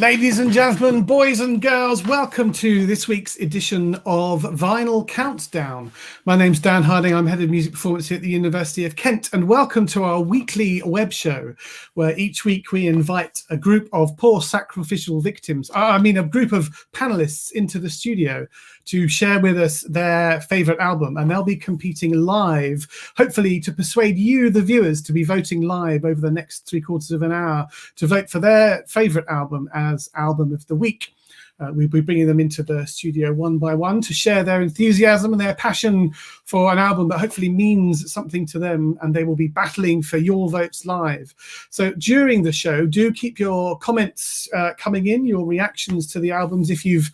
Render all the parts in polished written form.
Ladies and gentlemen, boys and girls, welcome to this week's edition of Vinyl Countdown. My name's Dan Harding. I'm head of music performance here at the University of Kent, and welcome to our weekly web show, where each week we invite a group of poor sacrificial victims, a group of panelists into the studio to share with us their favorite album, and they'll be competing live, hopefully to persuade you, the viewers, to be voting live over the next 3/4 of an hour to vote for their favorite album as album of the week. We'll be bringing them into the studio one by one to share their enthusiasm and their passion for an album that hopefully means something to them, and they will be battling for your votes live. So during the show, do keep your comments coming in, your reactions to the albums. If you've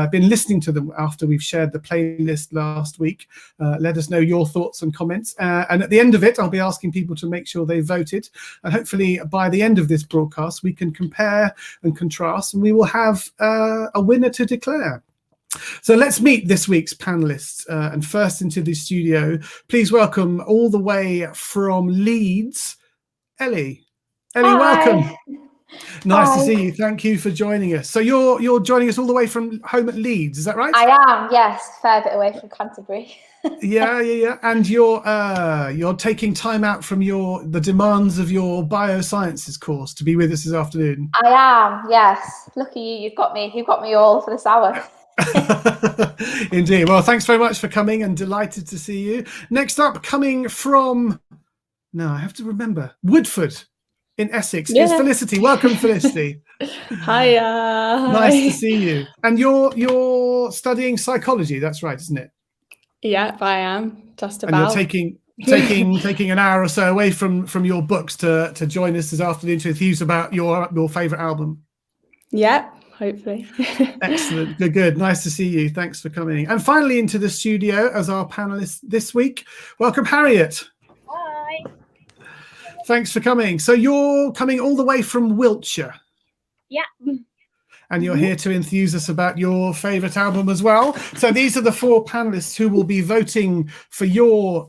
been listening to them after we've shared the playlist last week, let us know your thoughts and comments. And at the end of it, I'll be asking people to make sure they voted. And hopefully by the end of this broadcast, we can compare and contrast, and we will have a winner to declare. So let's meet this week's panelists. And first into the studio, please welcome all the way from Leeds, Ellie. Ellie, Hi. Welcome. Nice Hi. to see you. Thank you for joining us. So you're joining us all the way from home at Leeds, is that right? I am, yes, fair bit away from Canterbury. Yeah. And you're taking time out from the demands of your biosciences course to be with us this afternoon. I am, yes. Lucky you, you've got me all for this hour. Indeed. Well, thanks very much for coming, and delighted to see you. Next up, coming from, I have to remember, Woodford in Essex, is Felicity. Welcome, Felicity. Hiya. Nice to see you. And you're studying psychology, that's right, isn't it? Yep, I am. Just about. And you're taking an hour or so away from your books to join us this afternoon to enthuse about your favourite album. Yep, hopefully. Excellent. Good. Nice to see you. Thanks for coming. And finally into the studio as our panelist this week, welcome Harriet. Hi. Thanks for coming. So you're coming all the way from Wiltshire. Yeah. And you're here to enthuse us about your favourite album as well. So these are the 4 panelists who will be voting for your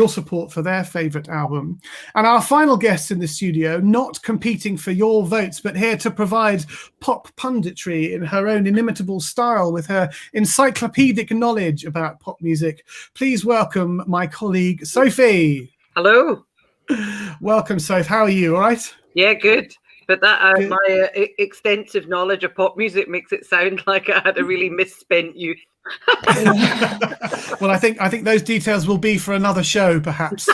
support for their favourite album. And our final guest in the studio, not competing for your votes, but here to provide pop punditry in her own inimitable style with her encyclopedic knowledge about pop music. Please welcome my colleague, Sophie. Hello. Welcome, Sophie. How are you? All right? Yeah, good. But that my extensive knowledge of pop music makes it sound like I had a really misspent youth. Well, I think those details will be for another show, perhaps.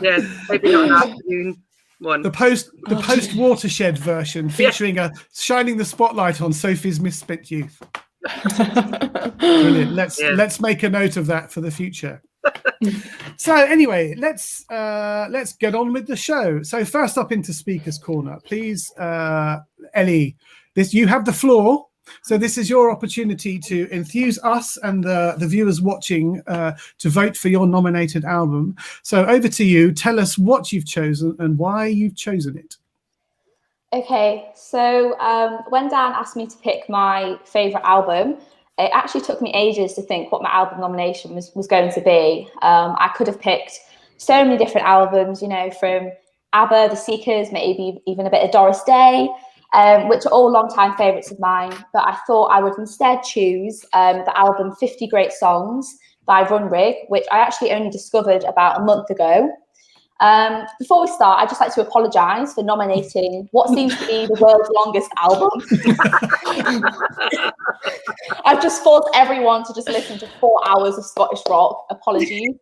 Yes, maybe not an afternoon one. The post watershed version featuring shining the spotlight on Sophie's misspent youth. Brilliant. Let's make a note of that for the future. So anyway, let's get on with the show. So first up into Speaker's Corner, please, Ellie, you have the floor. So this is your opportunity to enthuse us and the viewers watching to vote for your nominated album. So over to you. Tell us what you've chosen and why you've chosen it. Okay, so when Dan asked me to pick my favourite album, it actually took me ages to think what my album nomination was going to be. I could have picked so many different albums, from ABBA, The Seekers, maybe even a bit of Doris Day, which are all long-time favourites of mine. But I thought I would instead choose the album 50 Great Songs by Runrig, which I actually only discovered about a month ago. Before we start, I'd just like to apologise for nominating what seems to be the world's longest album. I've just forced everyone to just listen to 4 hours of Scottish rock. Apologies.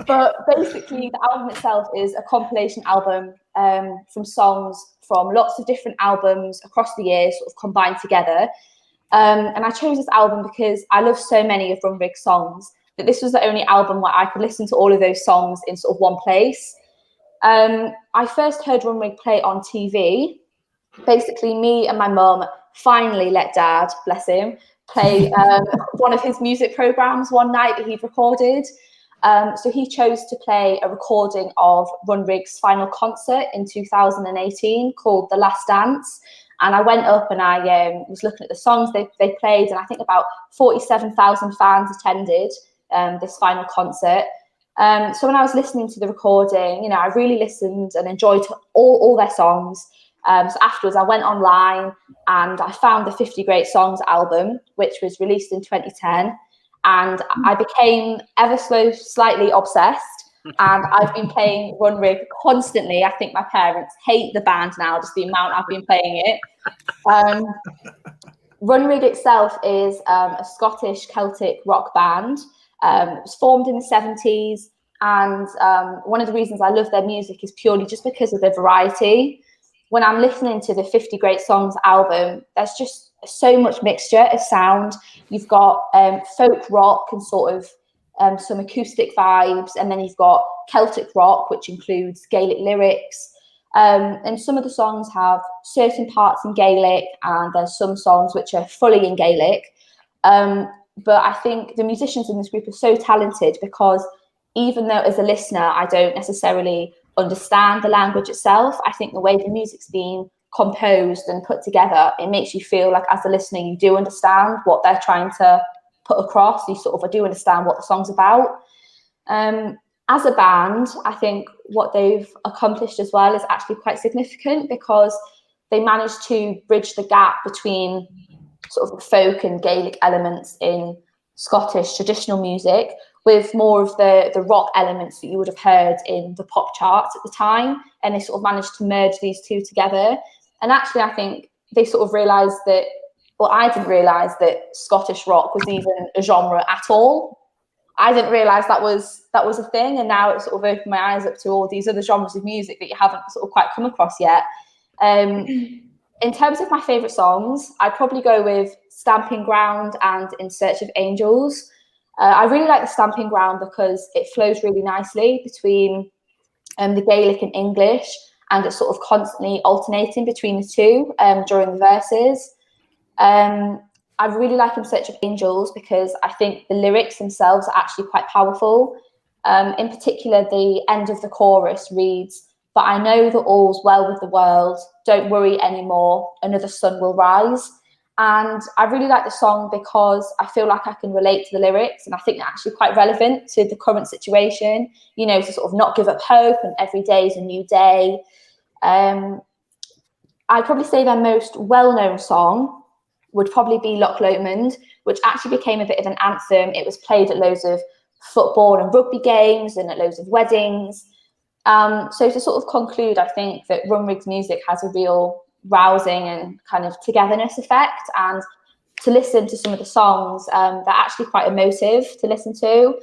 But basically, the album itself is a compilation album from songs from lots of different albums across the years, sort of combined together. And I chose this album because I love so many of Runrig's songs that this was the only album where I could listen to all of those songs in sort of one place. I first heard Runrig play on TV. Basically, me and my mum finally let Dad, bless him, play one of his music programs one night that he'd recorded. So he chose to play a recording of Runrig's final concert in 2018 called The Last Dance. And I went up and I was looking at the songs they played, and I think about 47,000 fans attended this final concert. So when I was listening to the recording, I really listened and enjoyed all their songs. So afterwards, I went online and I found the 50 Great Songs album, which was released in 2010. And I became ever so slightly obsessed. And I've been playing Runrig constantly. I think my parents hate the band now, just the amount I've been playing it. Runrig itself is a Scottish Celtic rock band. It was formed in the 70s. And one of the reasons I love their music is purely just because of the variety. When I'm listening to the 50 Great Songs album, there's just so much mixture of sound. You've got folk rock and sort of some acoustic vibes, and then you've got Celtic rock, which includes Gaelic lyrics. And some of the songs have certain parts in Gaelic, and there's some songs which are fully in Gaelic. But I think the musicians in this group are so talented because even though as a listener, I don't necessarily understand the language itself, I think the way the music's been composed and put together, it makes you feel like as a listener, you do understand what they're trying to put across. You sort of do understand what the song's about. As a band, I think what they've accomplished as well is actually quite significant because they managed to bridge the gap between sort of the folk and Gaelic elements in Scottish traditional music with more of the rock elements that you would have heard in the pop charts at the time. And they sort of managed to merge these two together. And actually, I think they sort of realised that, well, I didn't realise that Scottish rock was even a genre at all. I didn't realise that was a thing. And now it sort of opened my eyes up to all these other genres of music that you haven't sort of quite come across yet. In terms of my favourite songs, I'd probably go with Stamping Ground and In Search of Angels. I really like the Stamping Ground because it flows really nicely between the Gaelic and English, and it's sort of constantly alternating between the two during the verses. I really like In Search of Angels because I think the lyrics themselves are actually quite powerful. In particular, the end of the chorus reads, "But I know that all's well with the world, don't worry anymore, another sun will rise." And I really like the song because I feel like I can relate to the lyrics, and I think they're actually quite relevant to the current situation, you know, to sort of not give up hope and every day is a new day. I'd probably say their most well-known song would probably be Loch Lomond, which actually became a bit of an anthem. It was played at loads of football and rugby games and at loads of weddings. So to sort of conclude, I think that Runrig's music has a real rousing and kind of togetherness effect, and to listen to some of the songs, they're actually quite emotive to listen to.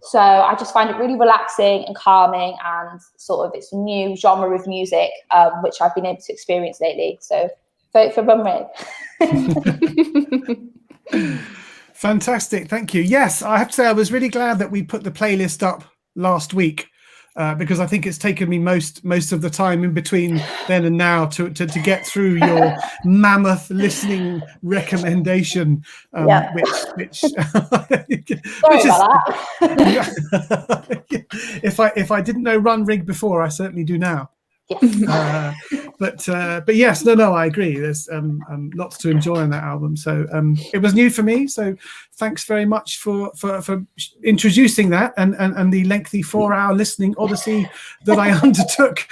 So I just find it really relaxing and calming, and sort of it's a new genre of music, which I've been able to experience lately. So vote for Runrig. Fantastic, thank you. Yes, I have to say I was really glad that we put the playlist up last week. Because I think it's taken me most of the time in between then and now to get through your mammoth listening recommendation, which Sorry about that. if I didn't know Runrig before, I certainly do now. Yes. But yes, no, I agree. There's lots to enjoy on that album. So it was new for me. So thanks very much for introducing that and the lengthy 4-hour listening odyssey that I undertook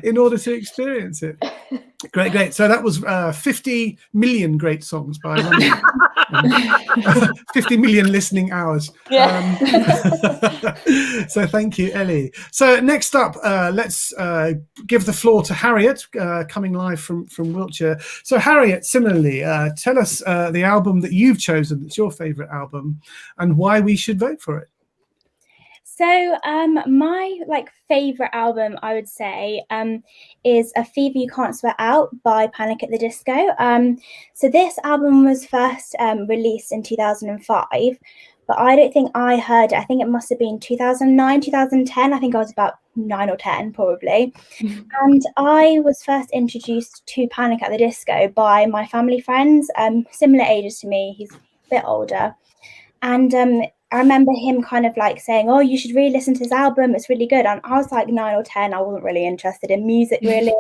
in order to experience it. Great. So that was 50 million great songs by Runrig. 50 million listening hours. Yeah. So thank you, Ellie. So next up, let's give the floor to Harriet, coming live from Wiltshire. So Harriet, similarly, tell us the album that you've chosen, that's your favourite album, and why we should vote for it. So my favourite album, I would say, is A Fever You Can't Sweat Out by Panic! At the Disco. So this album was first released in 2005, but I don't think I heard it. I think it must have been 2009, 2010. I think I was about 9 or 10 probably. And I was first introduced to Panic! At the Disco by my family friends, similar ages to me. He's a bit older. And I remember him kind of saying, "Oh, you should really listen to this album. It's really good." And I was 9 or 10. I wasn't really interested in music, really.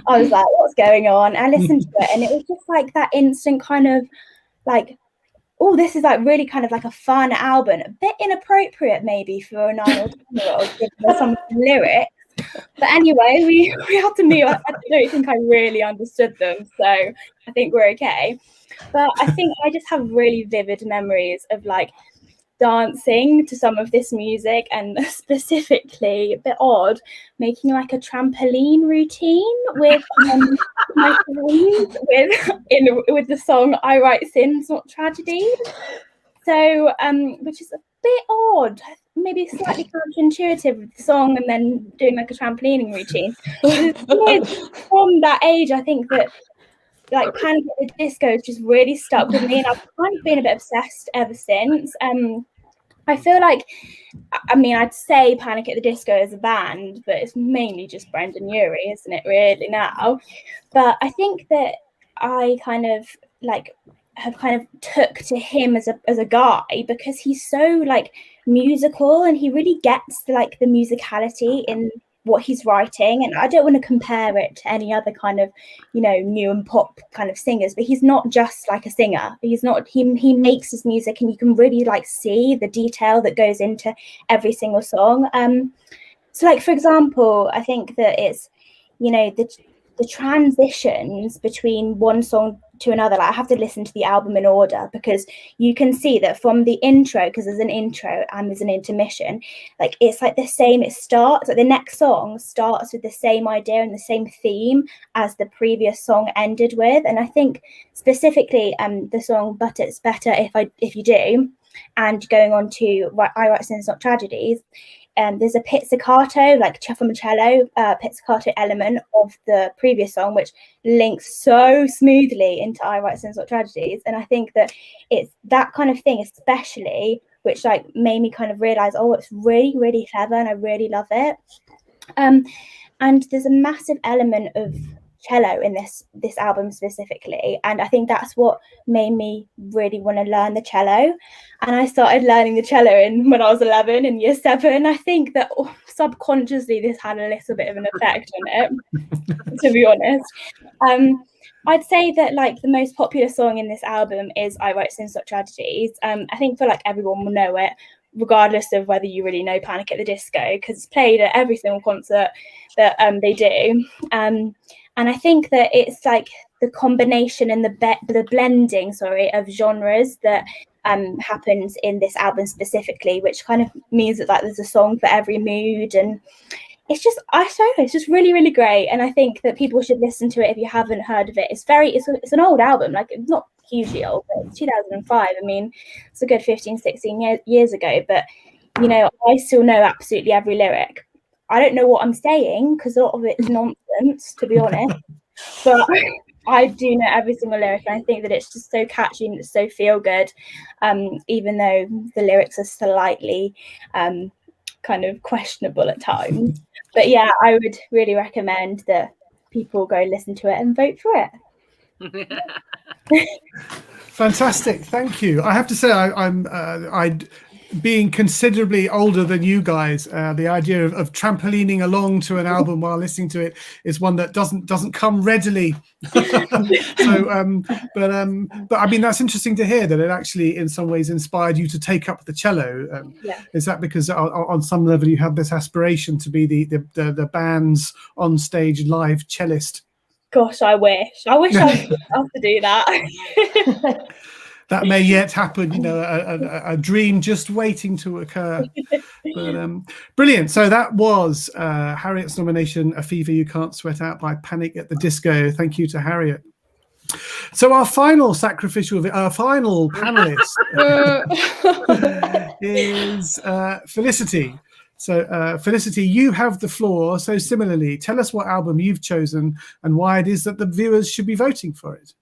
I was like, "What's going on?" I listened to it, and it was just that instant kind of oh, this is really kind of a fun album. A bit inappropriate maybe for a 9 or 10-year-old, given some of the lyrics. But anyway, we had to move. I don't think I really understood them, so I think we're okay. But I think I just have really vivid memories of like dancing to some of this music, and specifically, a bit odd, making like a trampoline routine with my friends with the song "I Write Sins, Not Tragedies." So, which is a bit odd, maybe slightly counterintuitive with the song, and then doing like a trampolining routine. From that age, I think that like Panic at the Disco has just really stuck with me, and I've kind of been a bit obsessed ever since. I feel like, I mean, I'd say Panic at the Disco is a band, but it's mainly just Brendan Urie, isn't it, really, now? But I think that I kind of like have kind of took to him as a guy, because he's so like musical, and he really gets like the musicality in what he's writing. And I don't want to compare it to any other kind of, you know, new and pop kind of singers, but he's not just like a singer. He's not, he makes his music, and you can really like see the detail that goes into every single song. So like, for example, I think that it's, you know, the transitions between one song to another, like I have to listen to the album in order, because you can see that from the intro, because there's an intro and there's an intermission, like it's like the same, it starts like the next song starts with the same idea and the same theme as the previous song ended with. And I think specifically the song "But It's Better If You Do," and going on to "I Write Sins, Not Tragedies," there's a pizzicato, like cello pizzicato element of the previous song, which links so smoothly into "I Write Sins, Not Tragedies." And I think that it's that kind of thing, especially, which like made me kind of realize, oh, it's really, really clever, and I really love it. And there's a massive element of cello in this album specifically, and I think that's what made me really want to learn the cello. And I started learning the cello when I was 11 in year 7. I think that subconsciously this had a little bit of an effect on it, to be honest. I'd say that like the most popular song in this album is "I Write Sins, Not Tragedies." I think for like everyone will know it, regardless of whether you really know Panic at the Disco, because it's played at every single concert that they do. And I think that it's like the combination and the blending, of genres that happens in this album specifically, which kind of means that like there's a song for every mood, and it's just, I don't know, it's just really, really great. And I think that people should listen to it if you haven't heard of it. It's an old album, like it's not hugely old, but it's 2005. I mean, it's a good 15, 16 years ago, but you know, I still know absolutely every lyric. I don't know what I'm saying, because a lot of it is nonsense, to be honest, but I do know every single lyric, and I think that it's just so catchy and it's so feel good, even though the lyrics are slightly kind of questionable at times. But yeah, I would really recommend that people go listen to it and vote for it. Fantastic, thank you. I have to say, I'd being considerably older than you guys, the idea of trampolining along to an album while listening to it is one that doesn't come readily. So, but I mean, that's interesting to hear that it actually, in some ways, inspired you to take up the cello. Yeah. Is that because on some level you have this aspiration to be the band's on stage live cellist? Gosh, I wish I was able to do that. That may yet happen, you know, a dream just waiting to occur. But brilliant. So that was Harriet's nomination, "A Fever You Can't Sweat Out" by Panic at the Disco. Thank you to Harriet. So our final panelist is Felicity. So Felicity, you have the floor. So similarly, tell us what album you've chosen and why it is that the viewers should be voting for it.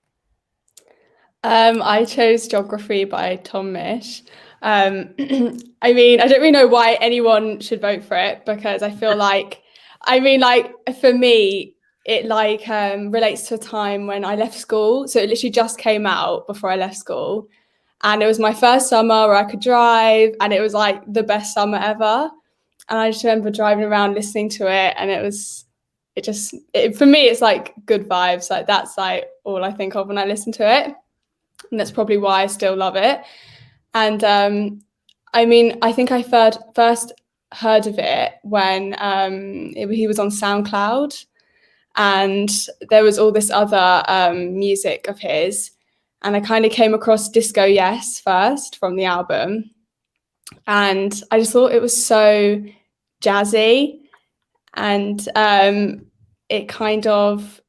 I chose "Geography" by Tom Misch. I mean, I don't really know why anyone should vote for it, because I feel like, I mean, like for me, it like relates to a time when I left school. So it literally just came out before I left school, and it was my first summer where I could drive, and it was like the best summer ever. And I just remember driving around listening to it, and for me, it's like good vibes. Like that's like all I think of when I listen to it. And that's probably why I still love it. And I mean, I think I first heard of it when he was on SoundCloud, and there was all this other music of his, and I kind of came across Disco Yes first from the album, and I just thought it was so jazzy, and it kind of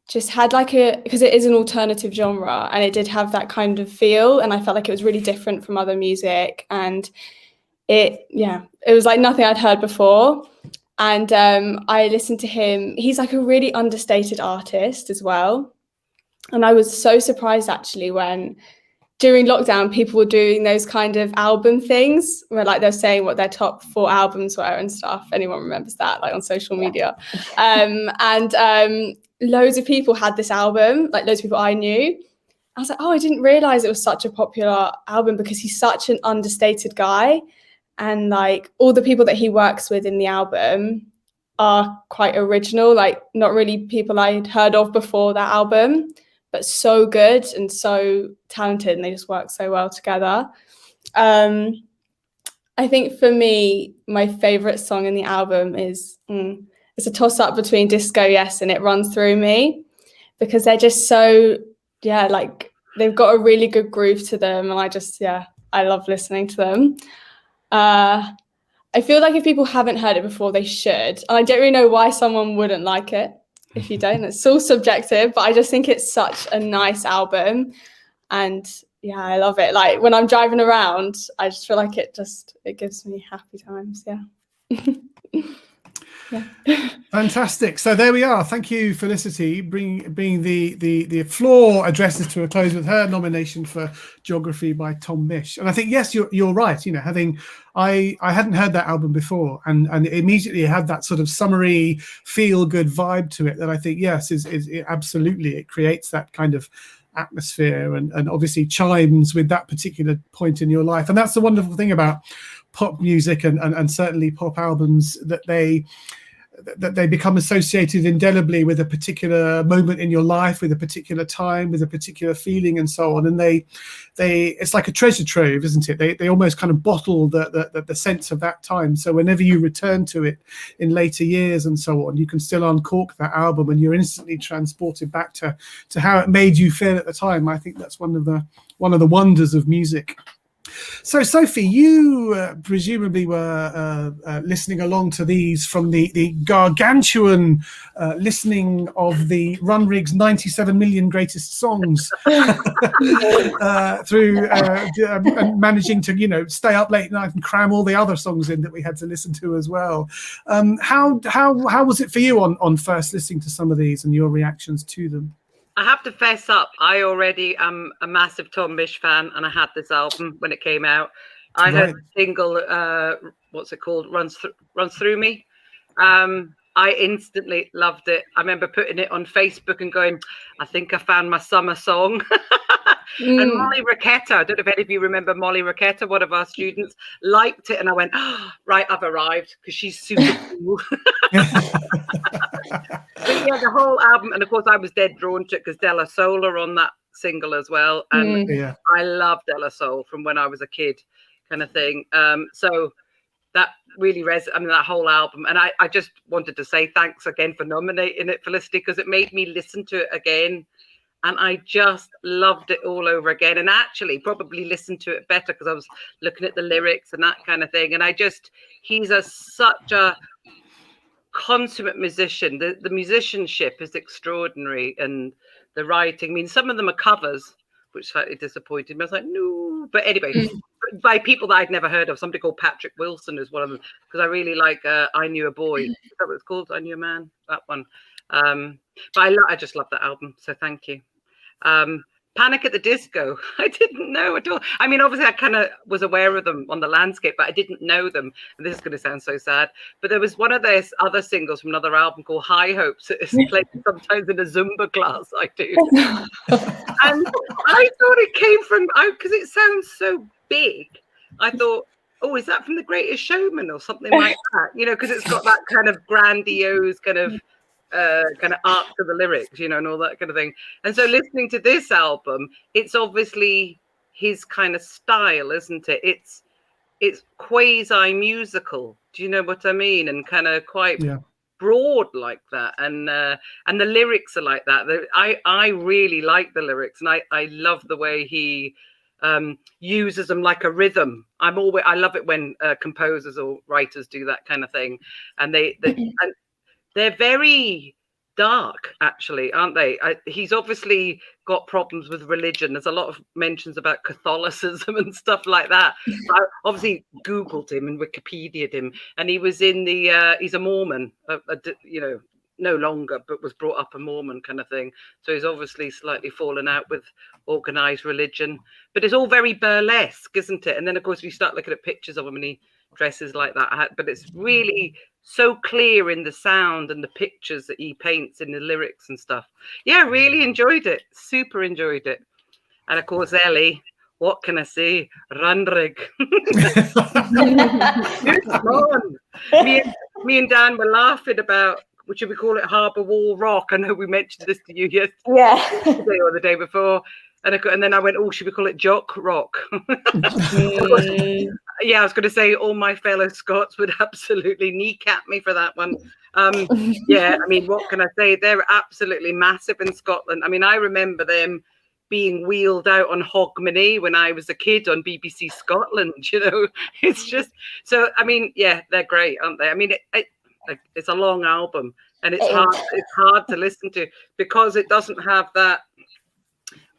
just had like because it is an alternative genre, and it did have that kind of feel, and I felt like it was really different from other music, and it was like nothing I'd heard before. And I listened to him. He's like a really understated artist as well, and I was so surprised actually when during lockdown people were doing those kind of album things where like they're saying what their top 4 albums were and stuff. Anyone remembers that, like on social media? And loads of people had this album, like loads of people I knew. I was like, oh, I didn't realize it was such a popular album, because he's such an understated guy, and like all the people that he works with in the album are quite original, like not really people I'd heard of before that album, but so good and so talented, and they just work so well together. I think for me, my favorite song in the album is it's a toss-up between Disco Yes and It Runs Through Me, because they're just so like they've got a really good groove to them, and I love listening to them. I feel like if people haven't heard it before, they should, and I don't really know why someone wouldn't like it. If you don't, it's all subjective, but I just think it's such a nice album, and I love it. Like when I'm driving around, I just feel like it gives me happy times. Fantastic. So there we are. Thank you, Felicity, bringing the floor addresses to a close with her nomination for Geography by Tom Misch. And I think, yes, you're right. You know, I hadn't heard that album before, and immediately it had that sort of summery, feel good vibe to it that I think, yes, is absolutely, it creates that kind of atmosphere and obviously chimes with that particular point in your life. And that's the wonderful thing about pop music and certainly pop albums, that they become associated indelibly with a particular moment in your life, with a particular time, with a particular feeling, and so on. And they it's like a treasure trove, isn't it? They almost kind of bottle the sense of that time. So whenever you return to it in later years and so on, you can still uncork that album and you're instantly transported back to how it made you feel at the time. I think that's one of the wonders of music. So, Sophie, you presumably were listening along to these from the gargantuan listening of the Runrig's 97 million greatest songs through and managing to, stay up late at night and cram all the other songs in that we had to listen to as well. How was it for you on first listening to some of these and your reactions to them? I have to fess up, I already am a massive Tom Misch fan, and I had this album when it came out. I heard the single, what's it called? Runs Through Me. I instantly loved it. I remember putting it on Facebook and going, I think I found my summer song. And Molly Rocketta, I don't know if any of you remember Molly Rocketta, one of our students, liked it. And I went, oh, right, I've arrived, because she's super cool. But the whole album. And of course, I was dead drawn to it because Della Soul are on that single as well. And I love Della Soul from when I was a kid, kind of thing. So that really that whole album. And I just wanted to say thanks again for nominating it, Felicity, because it made me listen to it again. And I just loved it all over again, and actually probably listened to it better because I was looking at the lyrics and that kind of thing. And he's such a consummate musician. The musicianship is extraordinary, and the writing. I mean, some of them are covers, which slightly disappointed me. I was like, no. But anyway, by people that I'd never heard of. Somebody called Patrick Wilson is one of them, because I really like I Knew a Boy. Is that what it's called? I Knew a Man? That one. But I just love that album, so thank you. Panic at the Disco, I didn't know at all. I mean, obviously I kind of was aware of them on the landscape, but I didn't know them. And this is going to sound so sad, but there was one of their other singles from another album called High Hopes. It's played sometimes in a Zumba class I do. And I thought it came from, because it sounds so big, I thought, oh, is that from The Greatest Showman or something like that? Because it's got that kind of grandiose kind of arc to the lyrics, and all that kind of thing. And so listening to this album, it's obviously his kind of style, isn't it? It's quasi musical, Do you know what I mean? And kind of quite broad like that, and the lyrics are like that. I really like the lyrics, and I love the way he uses them like a rhythm. I love it when composers or writers do that kind of thing, and they're very dark, actually, aren't they? He's obviously got problems with religion. There's a lot of mentions about Catholicism and stuff like that. I obviously Googled him and Wikipedia'd him, and he was in the he's a Mormon, you know, no longer, but was brought up a Mormon kind of thing. So he's obviously slightly fallen out with organized religion, but it's all very burlesque, isn't it? And then of course we start looking at pictures of him and he dresses like that, but it's really so clear in the sound and the pictures that he paints in the lyrics and stuff. Yeah, really enjoyed it. Super enjoyed it. And of course, Ellie, what can I say? Runrig. me and Dan were laughing about, what should we call it, Harbour Wall Rock? I know we mentioned this to you yesterday or the day before. And then I went, oh, should we call it Jock Rock? Yeah, I was going to say all my fellow Scots would absolutely kneecap me for that one. Yeah, I mean, what can I say? They're absolutely massive in Scotland. I mean, I remember them being wheeled out on Hogmanay when I was a kid on BBC Scotland, you know. It's just, so, I mean, yeah, they're great, aren't they? I mean, it's a long album, and it's hard to listen to because it doesn't have that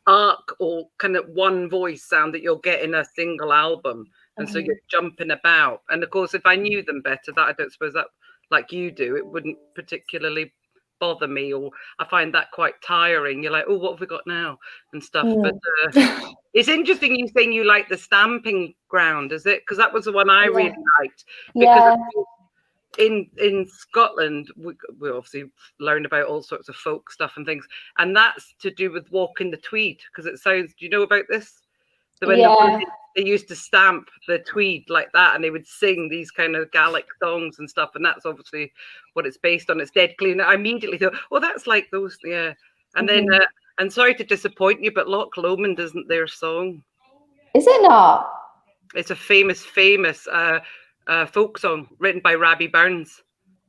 arc or kind of one voice sound that you'll get in a single album. And so you're jumping about. And of course, if I knew them better, that I don't suppose that, like you do, it wouldn't particularly bother me, or I find that quite tiring. You're like, oh, what have we got now? And stuff. But it's interesting you saying you like the Stamping Ground, is it? Because that was the one I really liked. Because in Scotland, we obviously learned about all sorts of folk stuff and things. And that's to do with Walking the Tweed, because it sounds, do you know about this? They used to stamp the tweed like that, and they would sing these kind of Gaelic songs and stuff, and that's obviously what it's based on. It's dead clean. I immediately thought, oh, that's like those, yeah. And then, and sorry to disappoint you, but Loch Lomond isn't their song. Is it not? It's a famous folk song written by Rabbie Burns.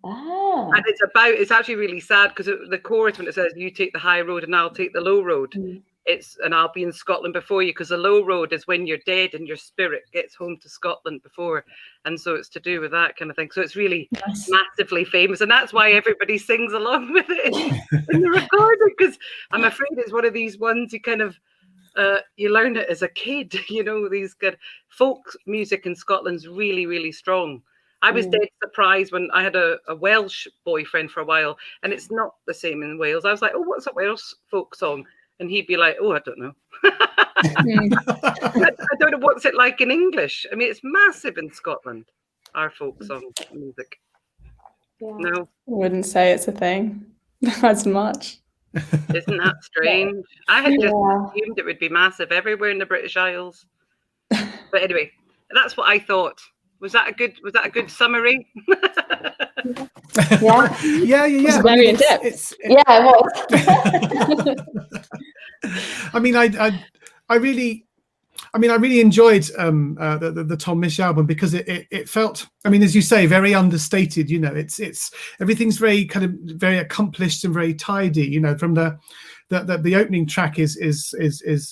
Ah. And it's actually really sad because the chorus, when it says, you take the high road and I'll take the low road, and I'll be in Scotland before you, because the low road is when you're dead and your spirit gets home to Scotland before. And so it's to do with that kind of thing. So it's really massively famous. And that's why everybody sings along with it in the recording, because I'm afraid it's one of these ones you kind of, you learn it as a kid, you know, these good folk music in Scotland's really, really strong. I was dead surprised when I had a Welsh boyfriend for a while, and it's not the same in Wales. I was like, oh, what's a Welsh folk song? And he'd be like, oh, I don't know. I don't know what's it like in English. I mean, it's massive in Scotland, our folk song music. Yeah. No? I wouldn't say it's a thing as much. Isn't that strange? I had just assumed it would be massive everywhere in the British Isles. But anyway, that's what I thought. Was that a good summary? Yeah. It's very in depth. It was. I mean, I really enjoyed the Tom Misch album, because it felt, I mean, as you say, very understated. You know, it's everything's very kind of very accomplished and very tidy. You know, from the opening track is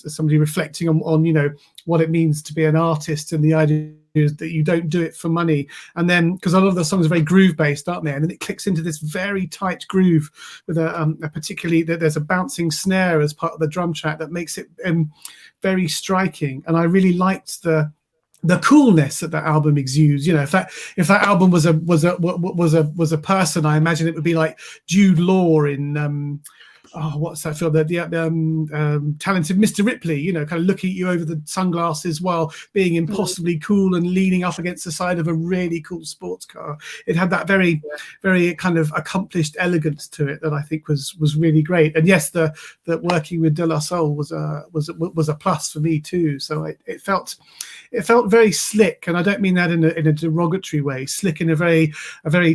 somebody reflecting on you know what it means to be an artist, and the idea is that you don't do it for money. And then, because a lot of the songs are very groove based, aren't they? And then it clicks into this very tight groove with a particularly, there's a bouncing snare as part of the drum track that makes it very striking. And I really liked the coolness that album exudes. You know, if that album was a person, I imagine it would be like Jude Law in what's that film? The Talented Mr. Ripley, you know, kind of looking at you over the sunglasses while being impossibly cool and leaning up against the side of a really cool sports car. It had that very, very kind of accomplished elegance to it that I think was really great. And yes, the working with De La Soul was a plus for me too. So it felt very slick, and I don't mean that in a derogatory way. Slick in a very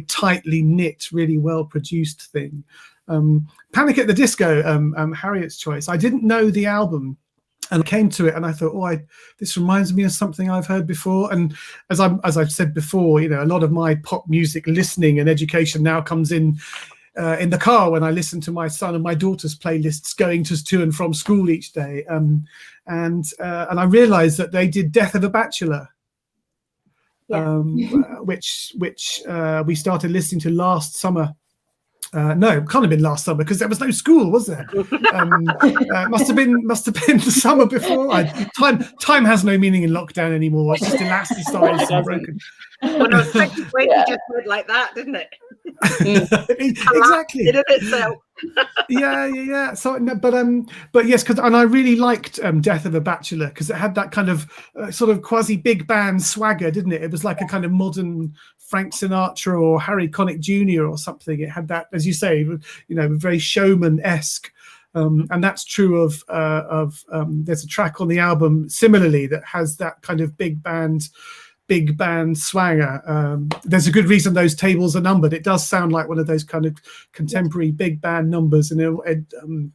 tightly knit, really well produced thing. Panic at the Disco, Harriet's choice. I didn't know the album And I came to it and I thought, this reminds me of something I've heard before. And as I've said before, you know, a lot of my pop music listening and education now comes in the car when I listen to my son and my daughter's playlists going to and from school each day. And I realized that they did Death of a Bachelor, which we started listening to last summer. No, it can't have been last summer because there was no school, was there? Must have been the summer before. Time has no meaning in lockdown anymore. It's just elasticized and broken. Well, no, 2020 just went like that, didn't it? Exactly. In itself. Yeah. So, no, but yes, and I really liked Death of a Bachelor because it had that kind of sort of quasi big band swagger, didn't it? It was like a kind of modern Frank Sinatra or Harry Connick Jr. or something. It had that, as you say, you know, very showman-esque. And that's true of there's a track on the album similarly that has that kind of big band swagger. There's a good reason those tables are numbered. It does sound like one of those kind of contemporary big band numbers, and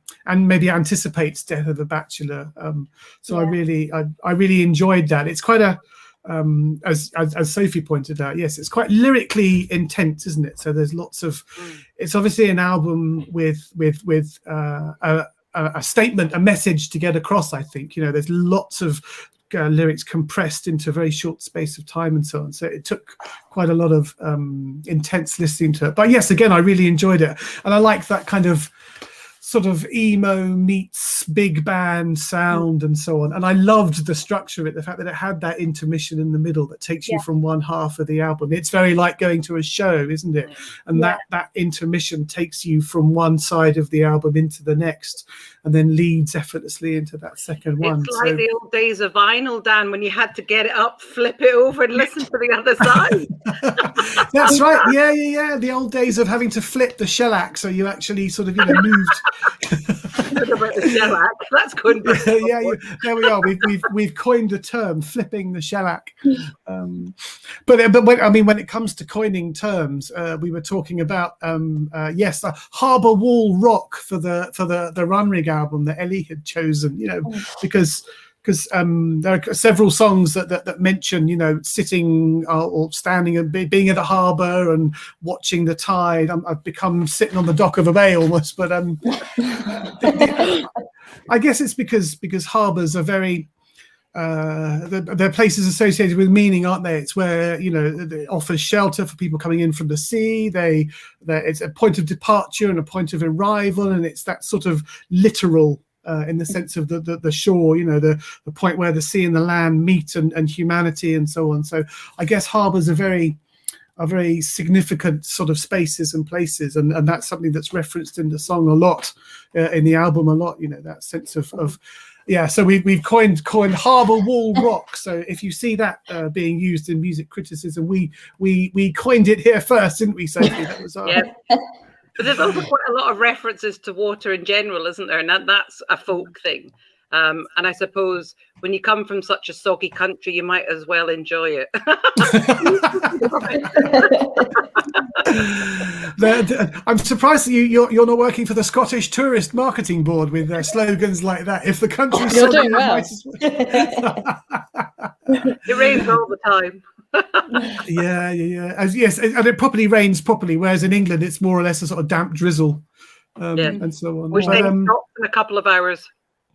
maybe anticipates Death of a Bachelor. I really enjoyed that. It's quite a as Sophie pointed out, yes, it's quite lyrically intense, isn't it? So there's lots of it's obviously an album with a statement, a message to get across. I think, you know, there's lots of lyrics compressed into a very short space of time and so on. So it took quite a lot of intense listening to it. But yes, again, I really enjoyed it. And I like that kind of sort of emo meets big band sound and so on. And I loved the structure of it, the fact that it had that intermission in the middle that takes you from one half of the album. It's very like going to a show, isn't it? And that intermission takes you from one side of the album into the next and then leads effortlessly into that second one. It's like the old days of vinyl, Dan, when you had to get it up, flip it over and listen to the other side. That's right. Yeah. The old days of having to flip the shellac so you actually sort of, you know, moved. That's good. There we are. We've coined the term, flipping the shellac. But when it comes to coining terms, we were talking about the Harbour Wall rock for the Runrig album that Ellie had chosen. You know, because there are several songs that mention, you know, sitting or standing and being at a harbour and watching the tide. I've become sitting on the dock of a bay almost, but I guess it's because harbours are very they're places associated with meaning, aren't they? It's where, you know, it offers shelter for people coming in from the sea. It's a point of departure and a point of arrival, and it's that sort of literal. In the sense of the shore, you know, the point where the sea and the land meet and humanity and so on. So I guess harbours are very significant sort of spaces and places, and that's something that's referenced in the song a lot, in the album a lot. You know, that sense of So we've coined Harbour Wall rock. So if you see that being used in music criticism, we coined it here first, didn't we, Sophie? That was our. But there's also quite a lot of references to water in general, isn't there? And that's a folk thing. And I suppose when you come from such a soggy country, you might as well enjoy it. I'm surprised that you're not working for the Scottish Tourist Marketing Board with slogans like that. If the country's you're doing well. It rains all the time. Yeah. Yes, and it properly rains properly, whereas in England it's more or less a sort of damp drizzle, and so on. Which then stops in a couple of hours.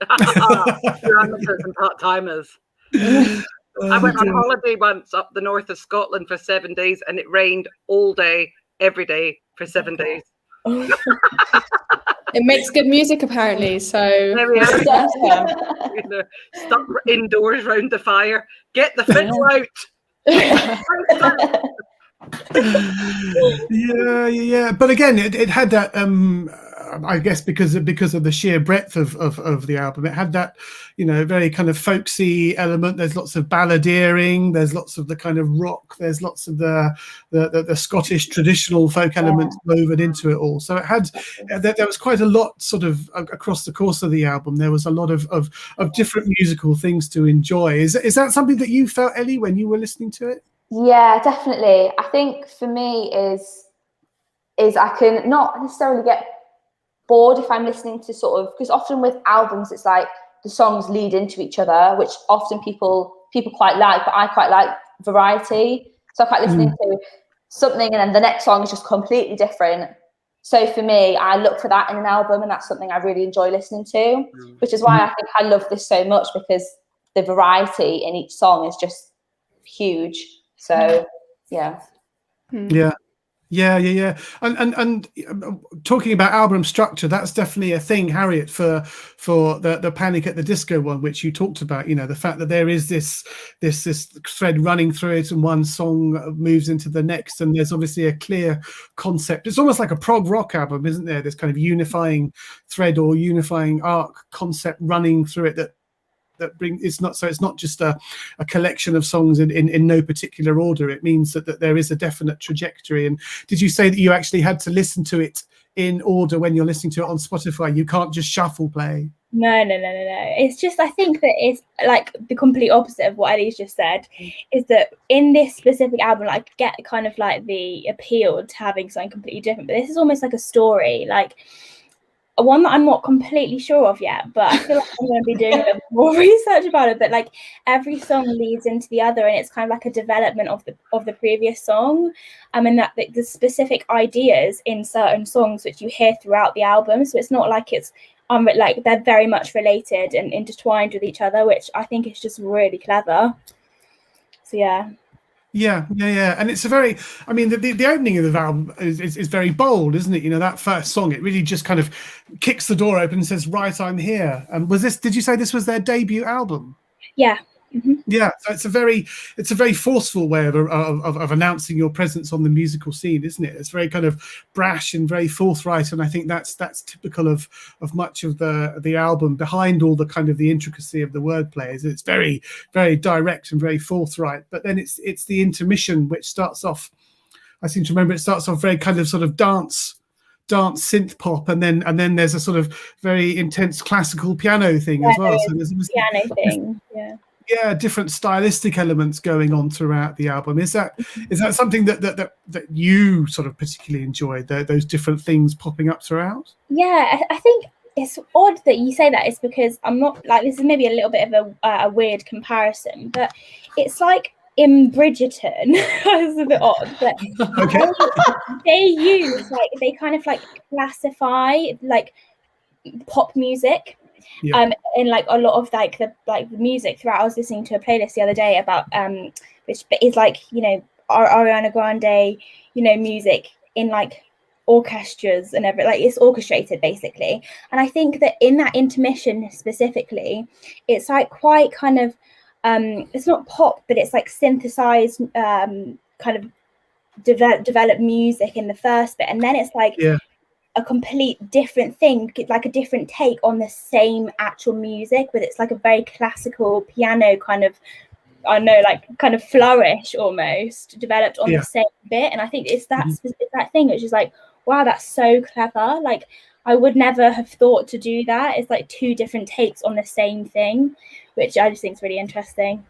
Amateurs and part-timers. I went on holiday once up the north of Scotland for 7 days, and it rained all day, every day for 7 days. It makes good music, apparently. So there we are. You know, stuck indoors round the fire. Get the fiddle out. Yeah. But again, it had that. I guess because of the sheer breadth of the album, it had that, you know, very kind of folksy element. There's lots of balladeering. There's lots of the kind of rock. There's lots of the Scottish traditional folk elements woven into it all. So it had there was quite a lot sort of across the course of the album. There was a lot of different musical things to enjoy. Is that something that you felt, Ellie, when you were listening to it? Yeah, definitely. I think for me is I can not necessarily get bored if I'm listening to sort of, because often with albums it's like the songs lead into each other, which often people quite like, but I quite like variety. So I quite listening to something and then the next song is just completely different. So for me, I look for that in an album, and that's something I really enjoy listening to, which is why I think I love this so much, because the variety in each song is just huge. So yeah. Yeah. And talking about album structure, that's definitely a thing, Harriet, for the Panic at the Disco one, which you talked about. You know, the fact that there is this thread running through it, and one song moves into the next, and there's obviously a clear concept. It's almost like a prog rock album, isn't there? This kind of unifying thread or unifying arc concept running through it that it's not just a collection of songs in no particular order. It means that there is a definite trajectory. And did you say that you actually had to listen to it in order when you're listening to it on Spotify? You can't just shuffle play. No. It's just, I think that it's like the complete opposite of what Ellie's just said, is that in this specific album, like, I get kind of like the appeal to having something completely different, but this is almost like a story, like one that I'm not completely sure of yet, but I feel like I'm going to be doing a bit more research about it. But like every song leads into the other, and it's kind of like a development of the previous song. And that the specific ideas in certain songs which you hear throughout the album. So it's not like it's like they're very much related and intertwined with each other, which I think is just really clever. So yeah. Yeah, and it's a very, I mean, the opening of the album is very bold, isn't it? You know, that first song, it really just kind of kicks the door open and says, "Right, I'm here." And did you say this was their debut album? Yeah. Yeah, so it's a very forceful way of announcing your presence on the musical scene, isn't it? It's very kind of brash and very forthright, and I think that's typical of much of the album. Behind all the kind of the intricacy of the wordplay, it's very, very direct and very forthright. But then it's the intermission which starts off. I seem to remember it starts off very kind of sort of dance synth pop, and then there's a sort of very intense classical piano thing as well. So there's a piano thing, yeah. Yeah, different stylistic elements going on throughout the album. Is that something that you sort of particularly enjoyed, those different things popping up throughout? Yeah, I think it's odd that you say that. It's because I'm not like, this is maybe a little bit of a weird comparison, but it's like in Bridgerton, it's a bit odd, but okay. they kind of like classify like pop music. Yeah. In like a lot of like the music throughout. I was listening to a playlist the other day about which is like, you know, Ariana Grande, you know, music in like orchestras and everything, like it's orchestrated basically. And I think that in that intermission specifically, it's like quite kind of it's not pop, but it's like synthesized kind of developed music in the first bit, and then it's like a complete different thing, like a different take on the same actual music, but it's like a very classical piano kind of, I don't know, like kind of flourish almost developed on the same bit. And I think it's that thing which is like, wow, that's so clever. Like I would never have thought to do that. It's like two different takes on the same thing, which I just think is really interesting.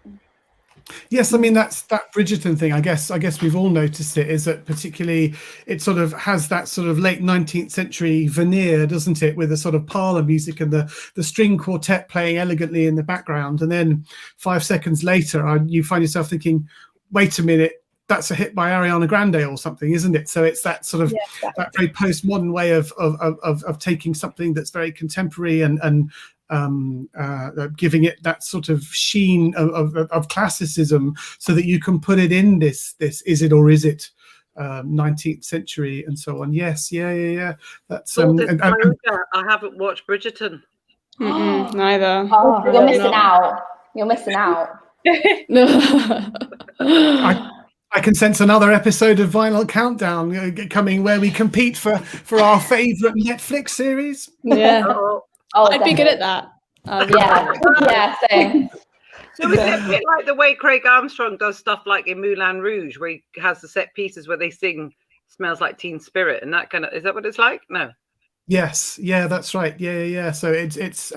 Yes, I mean that's that Bridgerton thing. I guess we've all noticed it. Is that particularly it sort of has that sort of late 19th century veneer, doesn't it, with the sort of parlor music and the string quartet playing elegantly in the background, and then 5 seconds later, you find yourself thinking, "Wait a minute, that's a hit by Ariana Grande or something, isn't it?" So it's that sort of that very postmodern way of taking something that's very contemporary and giving it that sort of sheen of classicism, so that you can put it in this is it or is it 19th century and so on. Yes, yeah. That's I haven't watched Bridgerton. Neither. Oh, you're missing out. I can sense another episode of Vinyl Countdown coming, where we compete for our favorite Netflix series. Yeah. I'd be good at that. Yeah, same. So is it a bit like the way Craig Armstrong does stuff like in Moulin Rouge, where he has the set pieces where they sing "Smells Like Teen Spirit" and that kind of? Is that what it's like? No. Yes, yeah, that's right. Yeah. So it's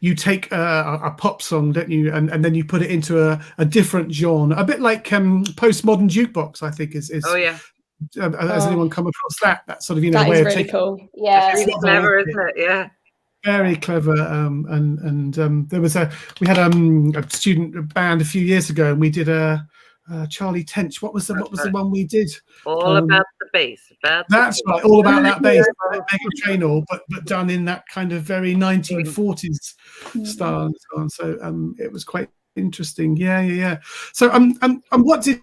you take a pop song, don't you, and then you put it into a different genre, a bit like postmodern jukebox. I think is. Oh yeah. Has anyone come across that sort of way of really taking? Cool. Yeah, it's really clever, isn't it? Yeah. Very clever. There was we had a student band a few years ago, and we did a Charlie Tench. What was the one we did? All about the bass. That's right, all about that bass, like Mega Trainor, but done in that kind of very 1940s style and so on. So it was quite interesting. Yeah. So what did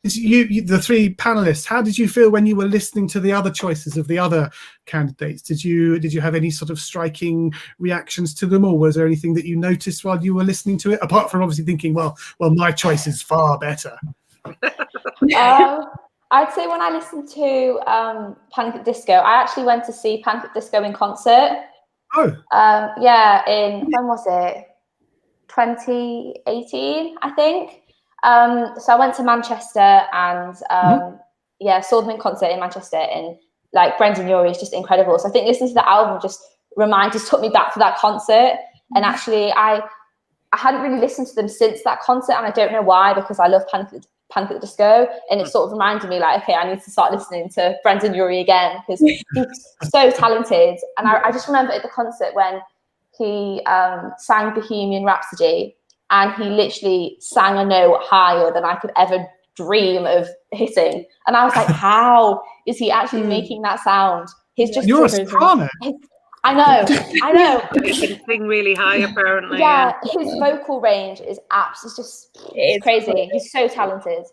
you the three panelists, how did you feel when you were listening to the other choices of the other candidates? Did you have any sort of striking reactions to them, or was there anything that you noticed while you were listening to it, apart from obviously thinking, well, my choice is far better? I'd say when I listened to Panic at the Disco, I actually went to see Panic at the Disco in concert. Oh. When was it? 2018, I think. So I went to Manchester and saw them in concert in Manchester, and like Brendan Urie is just incredible. So I think listening to the album just took me back to that concert. And actually I hadn't really listened to them since that concert, and I don't know why, because I love Panic at the Disco, and it sort of reminded me like, okay, I need to start listening to Brendan Urie again, because he's so talented. And I just remember at the concert when he sang Bohemian Rhapsody, and he literally sang a note higher than I could ever dream of hitting. And I was like, how is he actually making that sound? He's just You're a soprano. I know. He can sing really high, apparently. Yeah, his vocal range is it's crazy. He's so talented.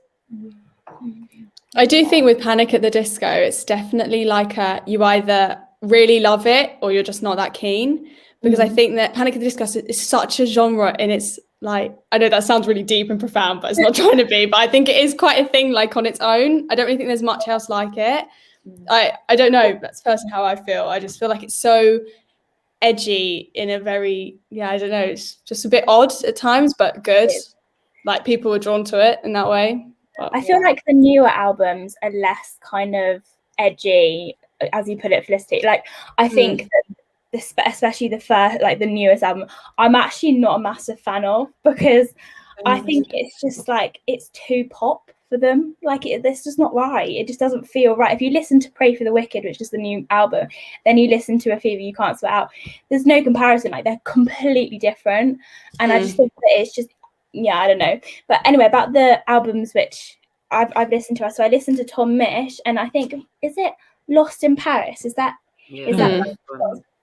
I do think with Panic at the Disco, it's definitely like you either really love it or you're just not that keen. Because I think that Panic at the Disco is such a genre, and it's like, I know that sounds really deep and profound, but it's not trying to be, but I think it is quite a thing like on its own. I don't really think there's much else like it. I don't know, that's personally how I feel. I just feel like it's so edgy in a very, I don't know, it's just a bit odd at times, but good. Like people were drawn to it in that way. But, I feel like the newer albums are less kind of edgy, as you put it, Felicity. Like I think that especially the first, like the newest album, I'm actually not a massive fan of, because I think it's just like it's too pop for them. Like this is not right. It just doesn't feel right. If you listen to Pray for the Wicked, which is the new album, then you listen to A Fever You Can't Sweat Out, there's no comparison. Like they're completely different, and I just think that it's just I don't know. But anyway, about the albums which I've listened to, so I listened to Tom Misch, and I think, is it Lost in Paris? Is that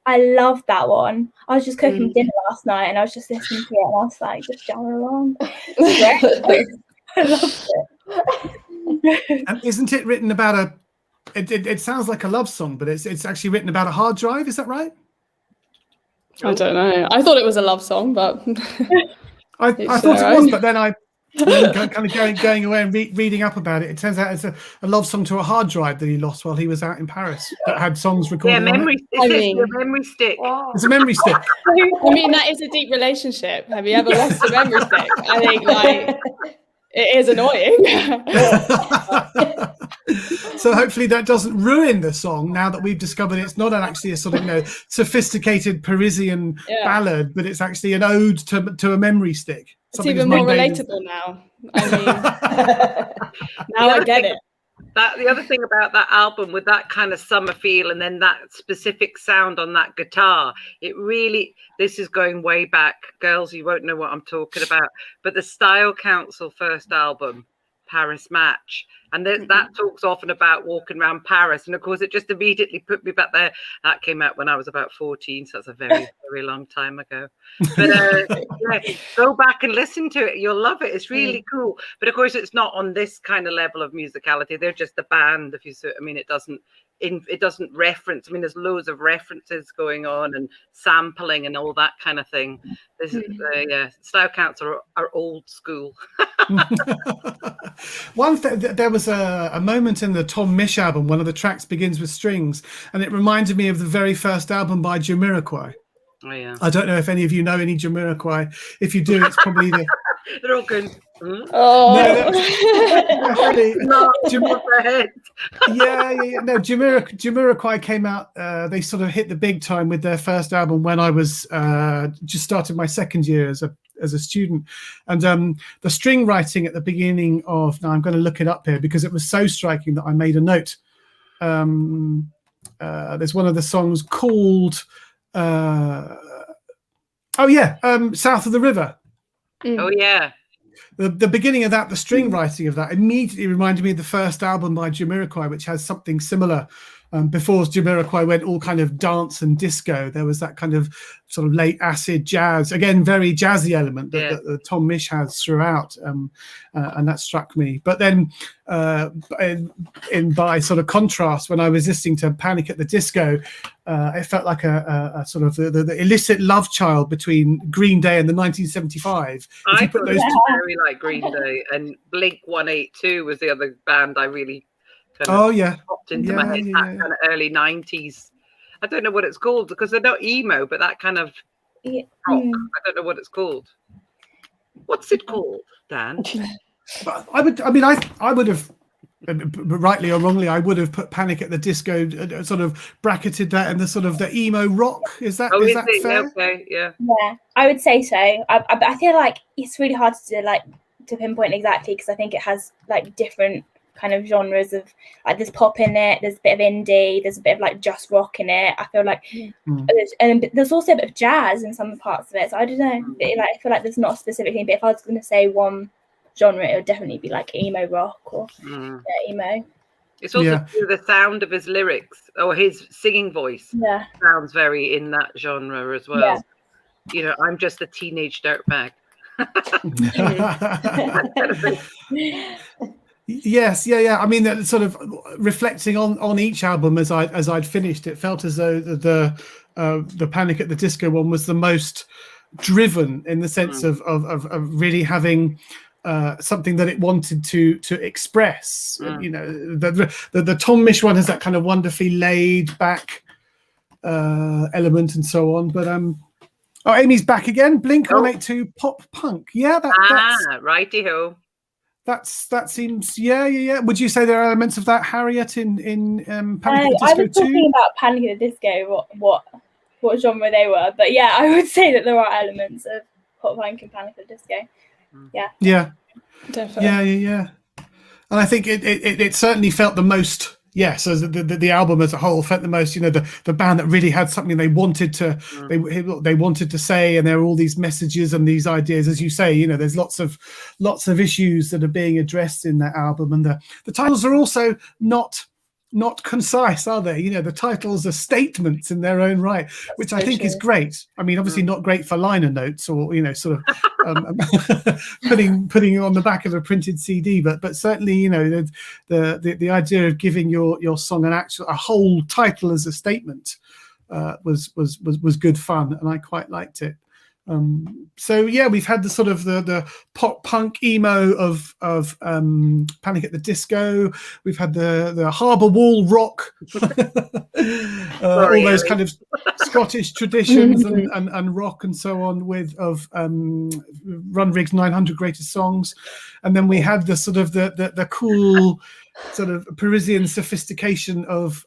I love that one. I was just cooking dinner last night, and I was just listening to it, and I was like just jamming along. I loved it. And isn't it written about it sounds like a love song, but it's actually written about a hard drive, is that right? I don't know. I thought it was a love song, but I thought it was, but then kind of going away and reading up about it, it turns out it's a love song to a hard drive that he lost while he was out in Paris that had songs recorded. Yeah, memory stick. Wow. It's a memory stick. I mean, that is a deep relationship. Have you ever lost a memory stick? I think like it is annoying. So hopefully that doesn't ruin the song, now that we've discovered it's not actually a sort of sophisticated Parisian ballad, but it's actually an ode to a memory stick. It's even more relatable now. I mean, now I get it. The other thing about that album, with that kind of summer feel and then that specific sound on that guitar, it really, this is going way back. Girls, you won't know what I'm talking about. But the Style Council first album, Paris Match, and that talks often about walking around Paris, and of course it just immediately put me back there. That came out when I was about 14, so that's a very very long time ago. But go back and listen to it, you'll love it. It's really cool. But of course it's not on this kind of level of musicality. They're just a band, if you see. I mean, it doesn't reference. I mean, there's loads of references going on and sampling and all that kind of thing. This is Style Council are old school. There was a moment in the Tom Misch album, one of the tracks begins with strings, and it reminded me of the very first album by Jamiroquai. Oh yeah. I don't know if any of you know any Jamiroquai. If you do, it's probably the they're all good. Oh no, Jamiroquai came out, they sort of hit the big time with their first album when I was just started my second year as a student, and the string writing at the beginning of, now I'm going to look it up here because it was so striking that I made a note. There's one of the songs called South of the River. Oh yeah. The beginning of that, the string writing of that immediately reminded me of the first album by Jamiroquai, which has something similar. Before Jamiroquai went all kind of dance and disco, there was that kind of sort of late acid jazz, again, very jazzy element that Tom Misch has throughout, and that struck me. But then by sort of contrast, when I was listening to Panic at the Disco, it felt like a sort of the illicit love child between Green Day and the 1975. I thought it was very like Green Day, and Blink 182 was the other band I really popped into my head. That kind of early 90s. I don't know what it's called because they're not emo, but that kind of rock. I don't know what it's called. What's it called, Dan? I would have, rightly or wrongly, I would have put Panic at the Disco, sort of bracketed that in the sort of the emo rock. Is that fair? Okay, yeah, I would say so. I feel like it's really hard to pinpoint exactly because I think it has like different kind of genres of like there's pop in it, there's a bit of indie, there's a bit of like just rock in it. I feel like there's also a bit of jazz in some parts of it. So I don't know. I feel like there's not a specific thing, but if I was going to say one genre, it would definitely be like emo rock or emo. It's also the sound of his lyrics or his singing voice sounds very in that genre as well. I'm just a teenage dirtbag. Yes, I mean, that sort of reflecting on each album as I'd finished, it felt as though the Panic at the Disco one was the most driven in the sense of really having something that it wanted to express. The Tom Misch one has that kind of wonderfully laid back element and so on. But Amy's back again. Blink 182 pop punk. Yeah, that's righty-ho. That seems Would you say there are elements of that, Harriet, in Panic at the Disco I was talking about Panic at the Disco, what genre they were, but I would say that there are elements of pop punk and Panic at the Disco. Yeah, definitely. Yeah. And I think it certainly felt the most. So the album as a whole felt the most, the band that really had something they wanted to they wanted to say, and there are all these messages and these ideas, as you say, there's lots of issues that are being addressed in that album, and the titles are also not concise, are they? The titles are statements in their own right, which I think is great. I mean, obviously not great for liner notes or sort of putting it on the back of a printed CD, but certainly the idea of giving your song a whole title as a statement was good fun, and I quite liked it. We've had the sort of the pop punk emo of Panic at the Disco. We've had the Harbour Wall rock, all those kind of Scottish traditions and rock and so on of Runrig's 900 Greatest Songs, and then we had the sort of the cool sort of Parisian sophistication of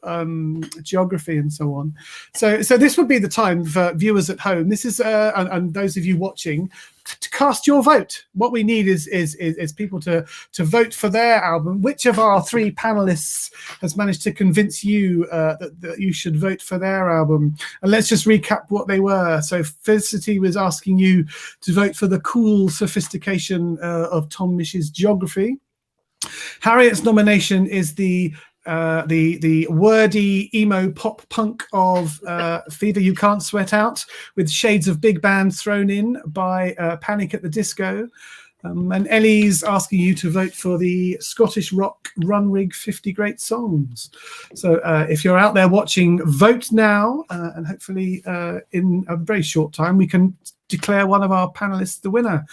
geography and so on. So this would be the time for viewers at home. This is and those of you watching to cast your vote. What we need is people to vote for their album. Which of our three panelists has managed to convince you that you should vote for their album? And let's just recap what they were. So Felicity was asking you to vote for the cool sophistication of Tom Misch's Geography. Harriet's nomination is the wordy emo pop punk of Fever You Can't Sweat Out, with shades of big band thrown in by Panic at the Disco. And Ellie's asking you to vote for the Scottish rock Runrig 50 Great Songs. So if you're out there watching, vote now, and hopefully in a very short time we can declare one of our panelists the winner.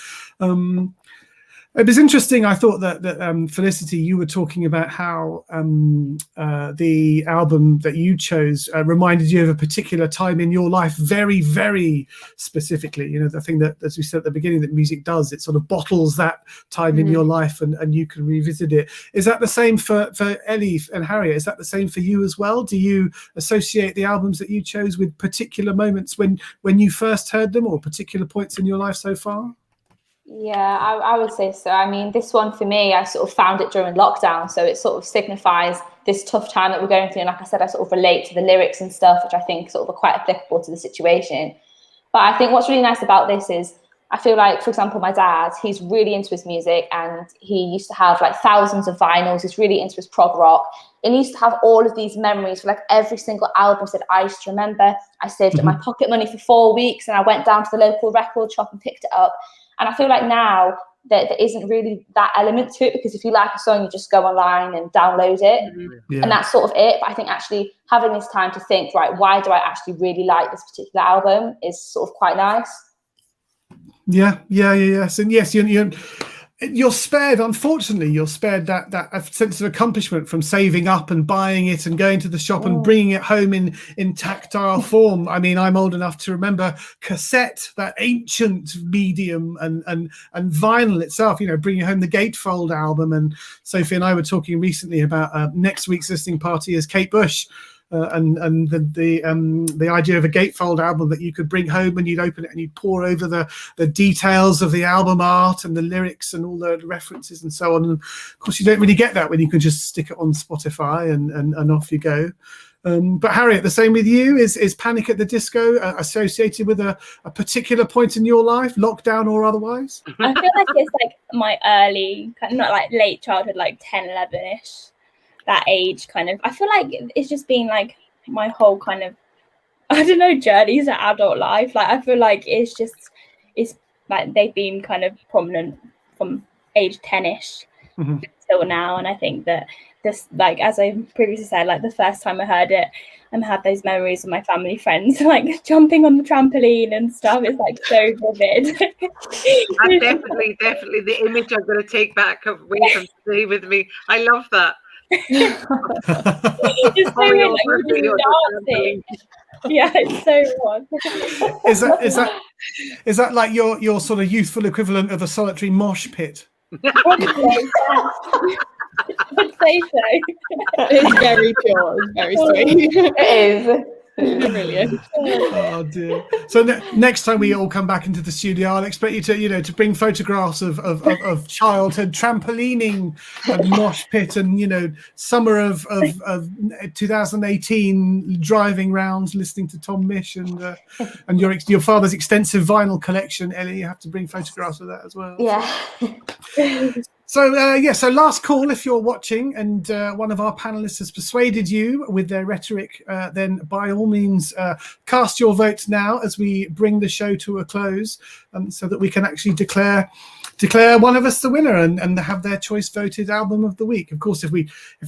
It was interesting. I thought that Felicity, you were talking about how the album that you chose reminded you of a particular time in your life, very, very specifically. The thing that, as we said at the beginning, that music does, it sort of bottles that time in your life, and you can revisit it. Is that the same for Ellie and Harriet? Is that the same for you as well? Do you associate the albums that you chose with particular moments when you first heard them, or particular points in your life so far? Yeah, I would say so. I mean, this one for me, I sort of found it during lockdown, so it sort of signifies this tough time that we're going through. And like I said, I sort of relate to the lyrics and stuff, which I think sort of are quite applicable to the situation. But I think what's really nice about this is I feel like, for example, my dad, he's really into his music, and he used to have like thousands of vinyls. He's really into his prog rock. And he used to have all of these memories for like every single album. Said, I used to remember I saved up my pocket money for 4 weeks and I went down to the local record shop and picked it up. And I feel like now that there isn't really that element to it, because if you like a song, you just go online and download it. And that's sort of it. But I think actually having this time to think, right, why do I actually really like this particular album is sort of quite nice. Yes, and yes, you're spared. Unfortunately, you're spared that sense of accomplishment from saving up and buying it and going to the shop and bringing it home in tactile form. I mean, I'm old enough to remember cassette, that ancient medium, and vinyl itself. Bringing home the Gatefold album. And Sophie and I were talking recently about next week's listening party is Kate Bush. And the idea of a gatefold album that you could bring home and you'd open it and you'd pour over the details of the album art and the lyrics and all the references and so on. And of course, you don't really get that when you can just stick it on Spotify and off you go. But Harriet, the same with you. Is Panic at the Disco associated with a particular point in your life, lockdown or otherwise? I feel like it's like my early, not like late childhood, like 10, 11-ish. That age kind of. I feel like it's just been like my whole kind of, I don't know, journeys of adult life. Like I feel like it's like they've been kind of prominent from age 10-ish till now. And I think that this, like as I previously said, like the first time I heard it and had those memories of my family friends like jumping on the trampoline and stuff, is like so vivid. That's definitely the image I'm going to take back away from today with me. I love that. It's so weird, like, dancing. Yeah, it's so fun. Is that like your sort of youthful equivalent of a solitary mosh pit? I'd say so. It's very pure. It's very sweet. It is. Brilliant. Oh dear. So next time we all come back into the studio, I'll expect you to bring photographs of childhood trampolining and mosh pit and summer of 2018 driving rounds listening to Tom Misch and your father's extensive vinyl collection. Ellie, you have to bring photographs of that as well. Yeah. So last call if you're watching and one of our panelists has persuaded you with their rhetoric, then by all means cast your votes now as we bring the show to a close, so that we can actually declare one of us the winner and have their choice voted album of the week. Of course, if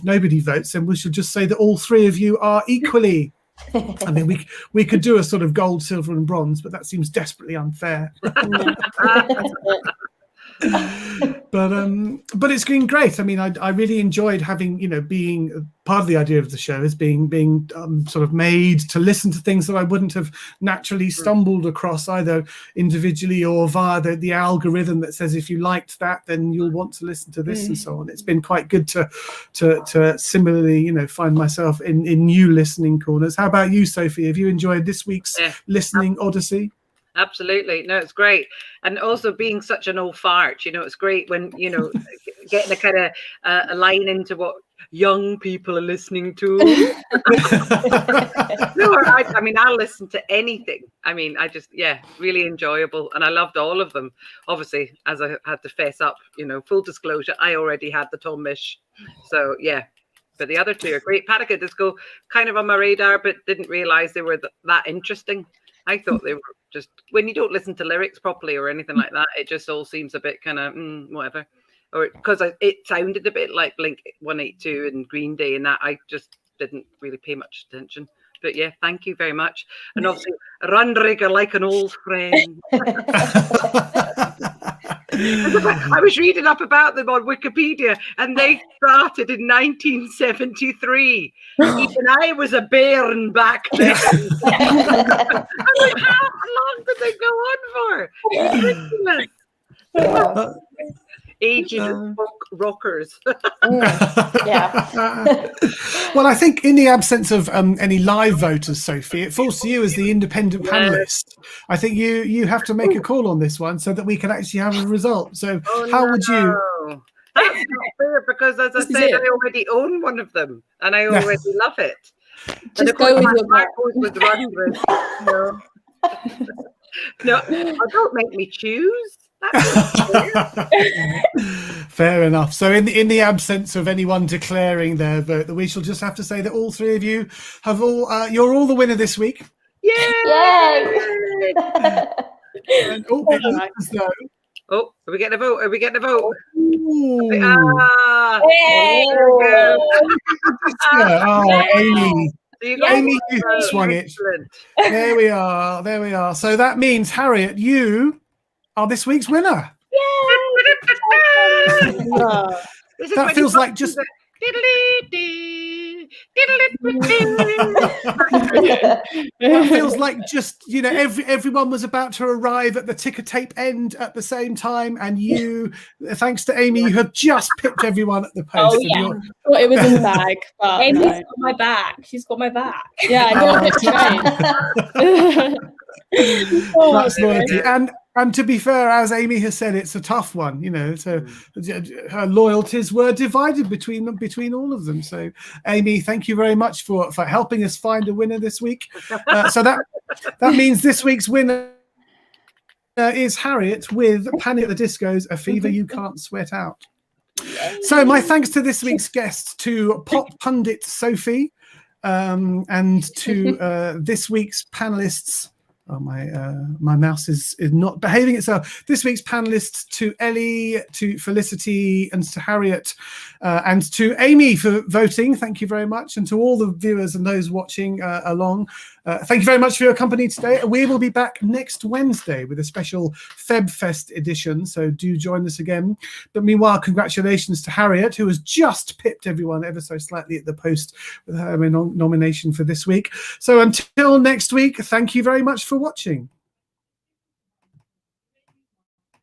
nobody votes, then we should just say that all three of you are equally. I mean, we could do a sort of gold, silver and bronze, but that seems desperately unfair. But it's been great. I mean, I really enjoyed having, being part of the idea of the show is being sort of made to listen to things that I wouldn't have naturally stumbled across either individually or via the algorithm that says if you liked that, then you'll want to listen to this and so on. It's been quite good to similarly, find myself in new listening corners. How about you, Sophie? Have you enjoyed this week's listening odyssey? Absolutely. No, it's great. And also being such an old fart, it's great when, getting a kind of a line into what young people are listening to. No, I mean, I'll listen to anything. I mean, really enjoyable. And I loved all of them. Obviously, as I had to fess up, full disclosure, I already had the Tom Misch. So, yeah. But the other two are great. Panic at the Disco, kind of on my radar, but didn't realize they were that interesting. I thought they were just, when you don't listen to lyrics properly or anything like that, it just all seems a bit kind of whatever. Or because it sounded a bit like Blink 182 and Green Day, and that I just didn't really pay much attention. But yeah, thank you very much. And obviously, Runrig are like an old friend. I was reading up about them on Wikipedia, and they started in 1973. Even I was a bairn back then. I'm like, how long did they go on for? It's ridiculous. aged folk rockers. Yeah. Well, I think in the absence of any live voters, Sophie, it falls to you as the independent panelist. I think you have to make a call on this one so that we can actually have a result. So how would you? That's not fair because, as I said, I already own one of them and I already love it. Just go with your gut. Was Runrig. No, don't make me choose. Fair enough. So in the absence of anyone declaring their vote, we shall just have to say that all three of you have you're all the winner this week. Yay! And, it looks as though. Oh, are we getting a vote? Are we getting a vote? There Amy. Amy, you swung it. There we are. So that means, Harriet, you are this week's winner. That feels like just. That feels like just, everyone was about to arrive at the ticker tape end at the same time, and you, thanks to Amy, you have just picked everyone at the post. Oh, yeah. Well, it was in the bag. But Amy's got my back. She's got my back. Yeah, I got it. That's loyalty. And to be fair, as Amy has said, it's a tough one. So her loyalties were divided between all of them. So, Amy, thank you very much for helping us find a winner this week. So that means this week's winner is Harriet with Panic at the Disco's "A Fever You Can't Sweat Out." So my thanks to this week's guests, to pop pundit Sophie, and to this week's panelists. Oh, my mouse is not behaving itself. This week's panelists, to Ellie, to Felicity, and to Harriet, and to Amy for voting. Thank you very much. And to all the viewers and those watching along, thank you very much for your company today. We will be back next Wednesday with a special FebFest edition, so do join us again. But meanwhile, congratulations to Harriet, who has just pipped everyone ever so slightly at the post with her nomination for this week. So until next week, thank you very much for watching.